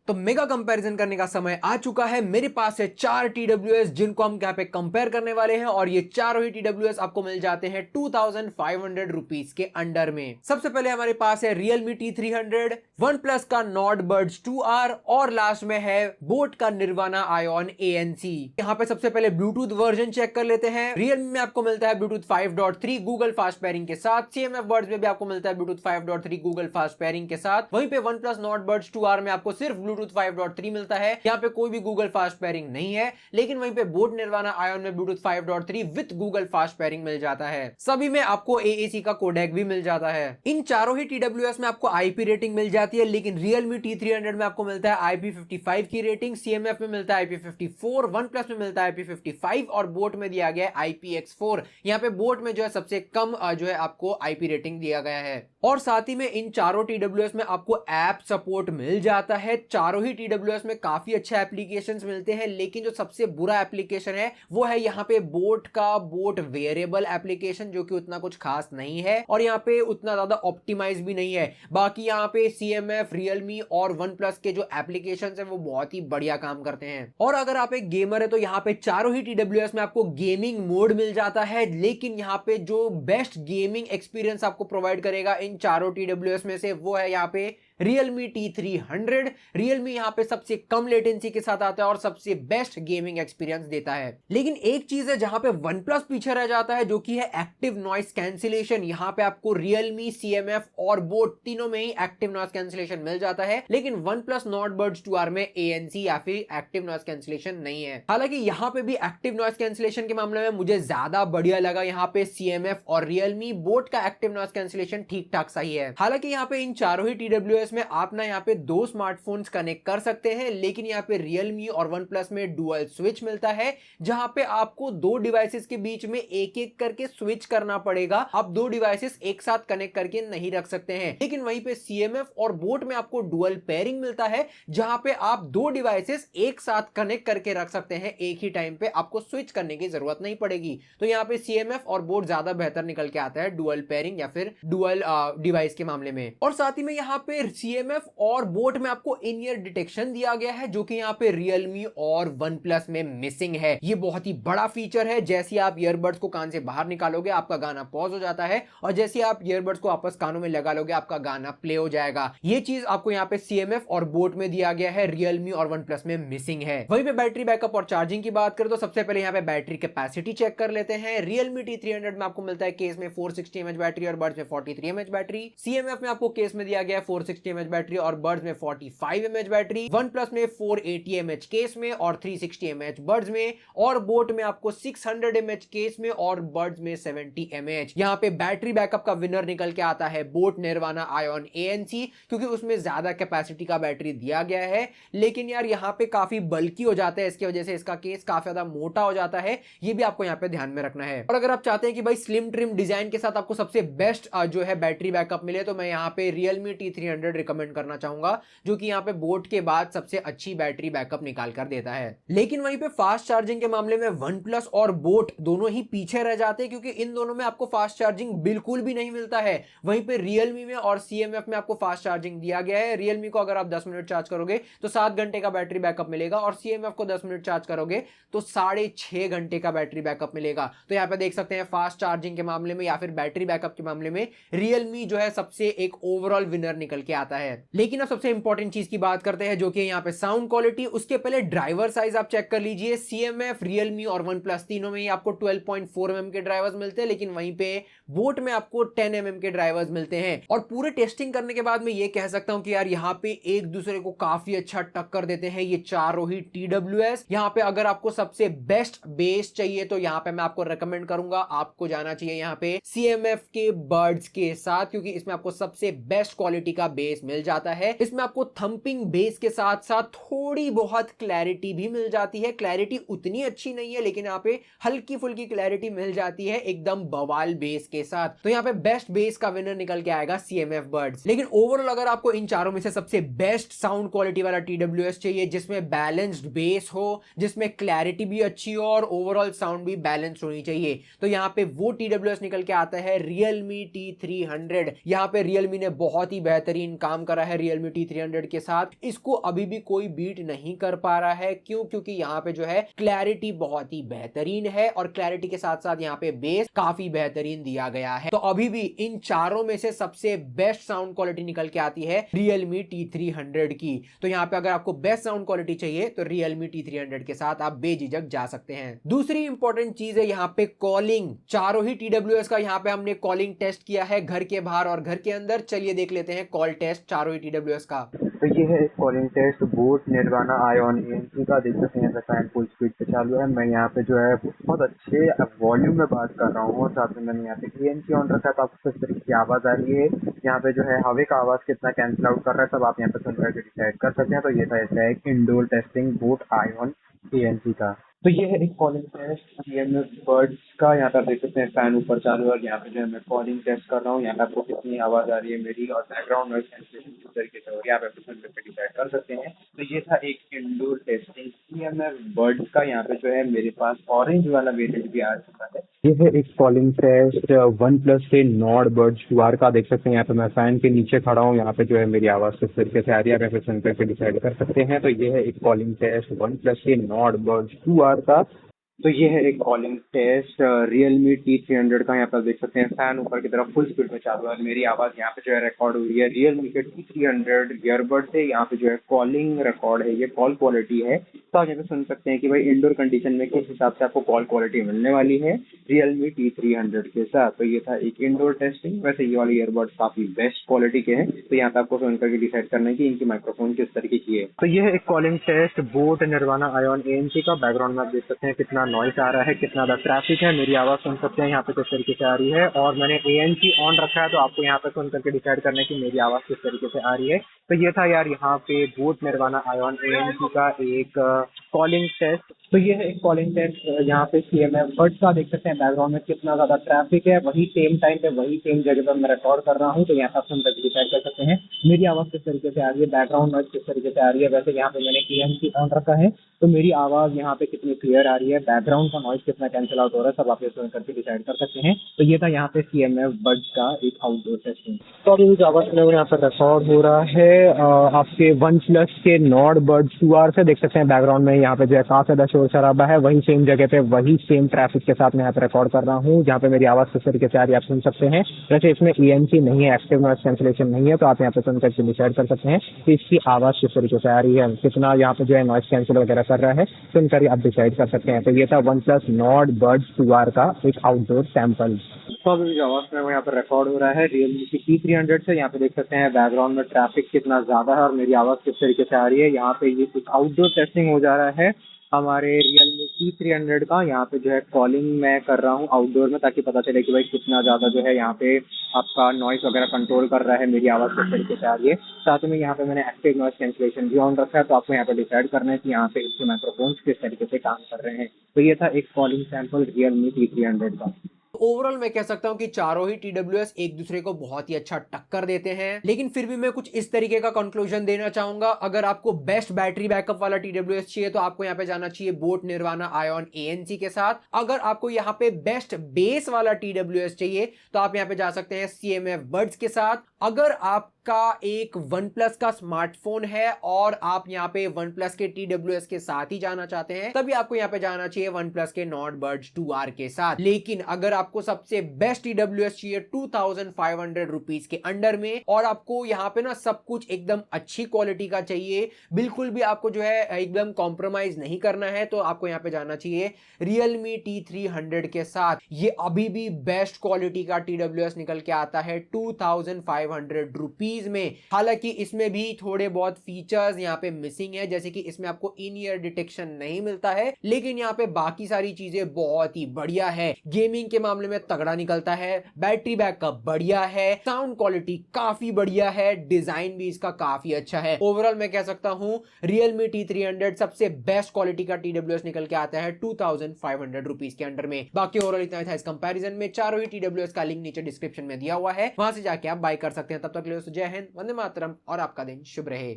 तो mega comparison करने का समय आ चुका है। मेरे पास है 4 TWS जिनको हम यहाँ पे कंपेयर करने वाले हैं और ये चारों ही TWS आपको मिल जाते हैं 2500 रुपीज के अंडर में। सबसे पहले हमारे पास है Realme T300, OnePlus का Nord Buds 2R और लास्ट में है बोट का Nirvana Ion ANC। यहाँ पे सबसे पहले ब्लूटूथ वर्जन चेक कर लेते हैं। Realme में आपको मिलता है ब्लूटूथ 5.3 गूगल फास्ट पेयरिंग के साथ, CMF बर्ड्स में भी आपको मिलता है ब्लूटूथ 5.3 गूगल फास्ट पेयरिंग के साथ। वहीं पे OnePlus Nord Buds 2R में आपको सिर्फ ब्लूटूथ 5.3 मिलता है, यहाँ पे कोई भी गूगल फास्ट पेयरिंग नहीं है। लेकिन वहीं पे बोट निर्वाणा आयन में Bluetooth 5.3 with Google fast pairing मिल जाता है। सभी में आपको AAC का कोडेक भी मिल जाता है। इन चारों ही TWS में आपको IP रेटिंग मिल जाती है, लेकिन Realme T300 में आपको मिलता है IP55 की रेटिंग, CMF में मिलता है IP54, OnePlus में मिलता है IP55 और बोट में दिया गया है IPX4। यहाँ पे बोट में जो है सबसे कम जो है आपको IP रेटिंग दिया गया है। और साथ ही में इन चारों TWS में आपको ऐप सपोर्ट मिल जाता है। चारों ही TWS में काफी अच्छे एप्लीकेशंस मिलते हैं, लेकिन जो सबसे बुरा एप्लीकेशन है वो है यहाँ पे बोट का बोट वेरिएबल एप्लीकेशन, जो कि उतना कुछ खास नहीं है और यहाँ पे उतना ज्यादा ऑप्टिमाइज भी नहीं है। बाकी यहाँ पे CMF, Realme और OnePlus के जो एप्लीकेशंस है वो बहुत ही बढ़िया काम करते हैं। और अगर आप एक गेमर है तो यहाँ पे चारों ही TWS में आपको गेमिंग मोड मिल जाता है, लेकिन यहाँ पे जो बेस्ट गेमिंग एक्सपीरियंस आपको प्रोवाइड करेगा इन चारों TWS में से वो है यहाँ पे Realme T300। Realme यहाँ पे सबसे कम लेटेंसी के साथ आता है और सबसे बेस्ट गेमिंग एक्सपीरियंस देता है। लेकिन एक चीज है जहां पे OnePlus पीछे रह जाता है, जो कि है एक्टिव नॉइस कैंसिलेशन। यहाँ पे आपको Realme, CMF और बोट तीनों में ही एक्टिव नॉइस कैंसिलेशन मिल जाता है, लेकिन OnePlus Nord Buds 2R में ANC या फिर एक्टिव नॉइस कैंसिलेशन नहीं है। हालांकि यहाँ पे भी एक्टिव नॉइस कैंसिलेशन के मामले में मुझे ज्यादा बढ़िया लगा यहाँ पे CMF और Realme। बोट का एक्टिव नॉइस कैंसिलेशन ठीक ठाक सही है। हालांकि यहाँ पे इन चारों ही TWS में आप ना यहाँ पे दो स्मार्टफोन्स कनेक्ट कर सकते हैं, लेकिन यहाँ पे Realme और OnePlus में डुअल स्विच मिलता है, जहां पे आपको दो डिवाइसेस के बीच में एक एक करके स्विच करना पड़ेगा। आप दो डिवाइसेस एक साथ कनेक्ट करके नहीं रख सकते हैं। लेकिन वहीं पे CMF और बोट में आपको डुअल पेयरिंग मिलता है, जहां पे आप दो डिवाइसेस एक साथ कनेक्ट करके रख सकते हैं। एक ही टाइम पे आपको स्विच करने की जरूरत नहीं पड़ेगी। तो यहाँ पे CMF और बोट ज्यादा बेहतर निकल के आता है डुअल पेयरिंग या फिर डुअल डिवाइस के मामले में। और साथ ही में यहाँ पे CMF और बोट में आपको इन ईयर डिटेक्शन दिया गया है, जो कि यहाँ पे Realme और OnePlus में मिसिंग है। ये बहुत ही बड़ा फीचर है। जैसे आप ईयरबड्स को कान से बाहर निकालोगे आपका गाना पॉज हो जाता है, और जैसे आप ईयरबड्स को वापस कानों में लगा लोगे आपका गाना प्ले हो जाएगा। ये चीज आपको यहाँ पे CMF और बोट में दिया गया है, Realme और OnePlus में मिसिंग है। वहीं पे बैटरी बैकअप और चार्जिंग की बात करें तो सबसे पहले यहाँ पे बैटरी कैपेसिटी चेक कर लेते हैं। Realme T300 में आपको मिलता है केस में 460 mAh बैटरी और बर्ड्स में 43 mAh बैटरी। CMF में आपको केस में दिया गया है 460 mAh बैटरी और बर्ड्स में 45 mAh बैटरी। OnePlus में 480 mAh केस में और 360 mAh बर्ड्स में, और बोट में आपको 600 mAh केस में और बर्ड्स में 70 mAh। यहाँ पे बैटरी बैकअप का विनर निकल के आता है बोट निर्वाणा आयन ANC, क्योंकि उसमें ज्यादा कैपेसिटी का बैटरी दिया गया है। लेकिन यार यहाँ पे काफी बल्कि हो जाता है, इसकी वजह से इसका केस काफी ज्यादा मोटा हो जाता है। ये भी आपको यहाँ पे ध्यान में रखना है। और अगर आप चाहते हैं कि भाई स्लिम ट्रिम डिजाइन के साथ आपको सबसे बेस्ट जो है बैटरी बैकअप मिले, तो मैं यहाँ पे Realme T300 रिकमेंड करना चाहूंगा, जो कि यहाँ पे बोट के बाद सबसे अच्छी बैटरी बैकअप निकाल कर देता है। लेकिन वहीं पे फास्ट चार्जिंग के मामले में OnePlus और बोट दोनों ही पीछे रह जाते हैं, क्योंकि इन दोनों में आपको फास्ट चार्जिंग बिल्कुल भी नहीं मिलता है। वहीं पे Realme में और CMF में आपको फास्ट चार्जिंग दिया गया है। Realme को अगर आप 10 मिनट चार्ज करोगे तो 7 घंटे का बैटरी बैकअप मिलेगा, और CMF को 10 मिनट चार्ज करोगे तो 6.5 घंटे का बैटरी बैकअप मिलेगा। तो यहाँ पे देख सकते हैं फास्ट चार्जिंग के मामले में या फिर बैटरी बैकअप के मामले में Realme जो है सबसे एक ओवरऑल विनर निकल के आता है। लेकिन अब सबसे इंपॉर्टेंट चीज की बात करते हैं, जो कि यहाँ पे साउंड क्वालिटी। उसके पहले ड्राइवर साइज आप चेक कर लीजिए। CMF, Realme और OnePlus तीनों में ही आपको 12.4 mm के ड्राइवर्स मिलते हैं, लेकिन वहीं पे बोट में आपको 10 mm के ड्राइवर्स मिलते हैं। और पूरे टेस्टिंग करने के बाद मैं ये कह सकता हूं कि यार यहाँ पे एक दूसरे को काफी अच्छा टक्कर देते हैं ये चारों ही TWS। यहाँ पे अगर आपको सबसे बेस्ट बेस चाहिए तो यहाँ पे मैं आपको रेकमेंड करूंगा, आपको जाना चाहिए यहाँ पे CMF के बर्ड्स के साथ, क्योंकि इसमें आपको सबसे बेस्ट क्वालिटी का बेस मिल जाता है। इसमें आपको थंपिंग बेस के साथ साथ थोड़ी बहुत क्लैरिटी भी मिल जाती है। क्लैरिटी उतनी अच्छी नहीं है, लेकिन यहाँ पे हल्की फुल्की क्लैरिटी मिल जाती है एकदम बवाल बेस के साथ। तो यहाँ पे बेस्ट बेस का विनर निकल के आएगा CMF बर्ड्स। लेकिन ओवरऑल अगर आपको इन चारों में से सबसे बेस्ट साउंड क्वालिटी वाला TWS चाहिए, जिसमें बैलेंस्ड बेस हो, जिसमें क्लैरिटी भी अच्छी हो और ओवरऑल साउंड भी बैलेंस्ड होनी चाहिए, तो यहाँ पे वो TWS निकल के आता है Realme T300। यहाँ पे Realme ने बहुत ही बेहतरीन बेहतरीन काम करा है Realme T300 के साथ, इसको अभी भी कोई बीट नहीं कर पा रहा है। क्यों? क्योंकि यहाँ पे जो है क्लैरिटी बहुत ही बेहतरीन है और क्लैरिटी के साथ साथ यहाँ पे बेस काफी बेहतरीन दिया गया है। तो अभी भी इन चारों में से सबसे बेस्ट साउंड क्वालिटी निकल के आती है Realme T300 की। तो यहाँ पे अगर आपको बेस्ट साउंड क्वालिटी चाहिए तो Realme T300 के साथ आप बेझिझक जा सकते हैं। दूसरी इंपॉर्टेंट चीज है यहाँ पे कॉलिंग। चारों ही TWS का यहाँ पे हमने कॉलिंग टेस्ट किया है, घर के बाहर और घर के अंदर। चलिए देख लेते हैं कॉल टेस्ट चारों ही TWS का। तो ये है एक calling test boAt Nirvana Ion ANC का। देख सकते हैं फैन फुल स्पीड पे चालू है। मैं यहाँ पे जो है बहुत अच्छे वॉल्यूम में बात कर रहा हूँ और साथ में मैंने यहाँ पे ANC ऑन रखा है, तो आपको किस तरीके की आवाज़ आ रही है, यहाँ पे जो है हवा का आवाज़ कितना कैंसिल आउट कर रहा है, सब आप यहाँ पे सुन करके डिसाइड कर सकते हैं। तो ये था ऐसा एक indoor testing boat ion ANC का। तो ये है एक कॉलिंग टेस्ट CMF बर्ड्स का। यहाँ पे आप देख सकते हैं फैन ऊपर चालू है और यहाँ पे जो है मैं कॉलिंग टेस्ट कर रहा हूँ। यहाँ पे आपको कितनी आवाज़ आ रही है मेरी और बैकग्राउंड नॉइज कैंसलेशन किस तरीके से हो रही है, आप एप्लीकेशन पे डिसाइड कर सकते हैं। तो ये था एक इंडोर टेस्टिंग CMF बर्ड्स का। यहाँ पे जो है मेरे पास ऑरेंज वाला वेरिएंट भी आ चुका है। ये है एक कॉलिंग टेस्ट OnePlus से नॉड बर्ड्स 2R का। देख सकते हैं यहाँ पे मैं फैन के नीचे खड़ा हूँ, यहाँ पे जो है मेरी आवाज़ किस तरीके से आ रही है, आप एप्लीकेशन पे डिसाइड कर सकते हैं। तो ये है एक कॉलिंग टेस्ट OnePlus से नॉड बर्ड्स 2R का। तो ये है एक कॉलिंग टेस्ट Realme T300 का। यहाँ पर देख सकते हैं फैन ऊपर की तरफ फुल स्पीड में चालू है और मेरी आवाज़ यहाँ पे जो है रिकॉर्ड हो रही है Realme के T300 ईयरबड से। यहाँ पे जो है कॉलिंग रिकॉर्ड है, ये कॉल क्वालिटी है। तो आप यहाँ पे सुन सकते हैं कि भाई इंडोर कंडीशन में किस हिसाब से आपको कॉल क्वालिटी मिलने वाली है Realme T300 के साथ। तो ये था एक इंडोर टेस्टिंग। वैसे ये वाले ईयरबड्स काफ़ी बेस्ट क्वालिटी के हैं, तो यहाँ पे आपको सुन करके डिसाइड करना है कि इनकी माइक्रोफोन किस तरीके की है। तो ये है एक calling test boAt Nirvana Ion ANC का। बैकग्राउंड में आप देख सकते हैं कितना नॉइस आ रहा है, कितना ज़्यादा ट्रैफिक है, मेरी आवाज़ सुन सकते हैं यहाँ पे किस तरीके से आ रही है। और मैंने ANC ऑन रखा है, तो आपको यहाँ पे सुन करके डिसाइड करना है कि मेरी आवाज़ किस तरीके से आ रही है। तो ये था यार यहाँ पे बोट निर्वाणा आयन ANC का एक कॉलिंग टेस्ट। तो ये है एक कॉलिंग टेस्ट यहाँ पे CMF बर्ड्स का। देख सकते हैं बैकग्राउंड में कितना ज़्यादा ट्रैफिक है, वही सेम टाइम पे वही सेम जगह पर मैं रिकॉर्ड कर रहा हूँ। तो यहाँ पे आप सुन करके डिसाइड कर सकते हैं मेरी आवाज़ किस तरीके से आ रही है, बैकग्राउंड नॉइज किस तरीके से आ रही है। वैसे यहाँ पे मैंने ANC ऑन रखा है, तो मेरी आवाज़ यहाँ पे कितनी क्लियर आ रही है, बैकग्राउंड का नॉइज कितना कैंसिल आउट हो रहा है, सब आप ये सुन करके डिसाइड कर सकते हैं। तो ये था यहाँ पे CMF बर्ड्स का एक आउटडोर टेस्टिंग। तो अभी जो आवाज़ सुने यहाँ पर रिकॉर्ड हो रहा है आपके OnePlus के नॉड बर्ड्स 2R से। देख सकते हैं बैकग्राउंड में यहाँ पे जो है काफ़ी ज़्यादा शोर शराबा है, वही सेम जगह पे वही सेम ट्रैफिक के साथ मैं यहाँ पे रिकॉर्ड कर रहा हूँ। जहाँ पे मेरी आवाज़ किस तरीके से आ रही है आप सुन सकते हैं। वैसे इसमें ANC नहीं है, एक्टिव नॉइज कैंसिलेशन नहीं है, तो आप यहाँ पे सुन करके डिसाइड कर सकते हैं कि इसकी आवाज़ किस तरीके से आ रही है, कितना यहाँ पे जो है नॉइज कैंसिल वगैरह कर रहा है, सुनकर आप डिसाइड कर सकते हैं। तो ये था OnePlus नॉड बर्ड्स 2R का एक आउटडोर सैंपल। तो अभी जो आवाज़ में वो यहाँ पर रिकॉर्ड हो रहा है Realme की T300 से। यहाँ पे देख सकते हैं बैकग्राउंड में ट्रैफिक कितना ज़्यादा है और मेरी आवाज़ किस तरीके से आ रही है। यहाँ पे ये एक आउटडोर टेस्टिंग हो जा रहा है हमारे Realme T300 का। यहाँ पे जो है कॉलिंग मैं कर रहा हूँ आउटडोर में, ताकि पता चले कि भाई कितना ज़्यादा जो है यहाँ पे आपका नॉइस वगैरह कंट्रोल कर रहा है, मेरी आवाज़ किस तरीके से आ रही है। साथ में यहाँ पे मैंने एक्टिव नॉइस कैंसिलेशन भी ऑन रखा है, तो आपको यहाँ पे डिसाइड करना है कि यहाँ पे इसके माइक्रोफोन्स किस तरीके से काम कर रहे हैं। तो ये था एक कॉलिंग सैंपल Realme T300 का। ओवरऑल मैं कह सकता हूं कि चारों ही TWS एक दूसरे को बहुत ही अच्छा टक्कर देते हैं, लेकिन फिर भी मैं कुछ इस तरीके का कंक्लूजन देना चाहूंगा। अगर आपको बेस्ट बैटरी बैकअप वाला TWS चाहिए तो आपको यहाँ पे जाना चाहिए बोट निर्वाणा आयन ANC के साथ। अगर आपको यहाँ पे बेस्ट बेस वाला TWS चाहिए तो आप यहाँ पे जा सकते हैं CMF बर्ड्स के साथ। अगर आपका एक OnePlus का स्मार्टफोन है और आप यहाँ पे OnePlus के TWS के साथ ही जाना चाहते हैं, तभी आपको यहाँ पे जाना चाहिए OnePlus के नॉड बर्ड्स 2R के साथ। लेकिन अगर आपको सबसे बेस्ट TWS चाहिए 2500 रुपीज के अंडर में और आपको यहाँ पे ना सब कुछ एकदम अच्छी क्वालिटी का चाहिए, बिल्कुल भी आपको जो है एकदम कॉम्प्रोमाइज नहीं करना है, तो आपको यहाँ पे जाना चाहिए Realme T300 के साथ। ये अभी भी बेस्ट क्वालिटी का TWS निकल के आता है 2500 रुपीज में। हालांकि इसमें भी थोड़े बहुत फीचर्स यहाँ पे मिसिंग है, जैसे कि इसमें आपको इन ईयर डिटेक्शन नहीं मिलता है, लेकिन यहाँ पे बाकी सारी चीजें बहुत ही बढ़िया है। गेमिंग के मामले में तगड़ा निकलता है, बैटरी बैकअप बढ़िया है, साउंड क्वालिटी काफी बढ़िया है, डिजाइन भी इसका काफी अच्छा है। ओवरऑल मैं कह सकता हूँ Realme T300 सबसे बेस्ट क्वालिटी का TWS निकल के आता है 2500 रुपीज के अंडर में। बाकी ओवरऑल इतना था इस कंपैरिजन में। चारों ही TWS का लिंक नीचे डिस्क्रिप्शन में दिया हुआ है, वहां से जाके आप बाय कर सकते हैं। तब तक के लिए जय हिंद, वंदे मातरम और आपका दिन शुभ रहे।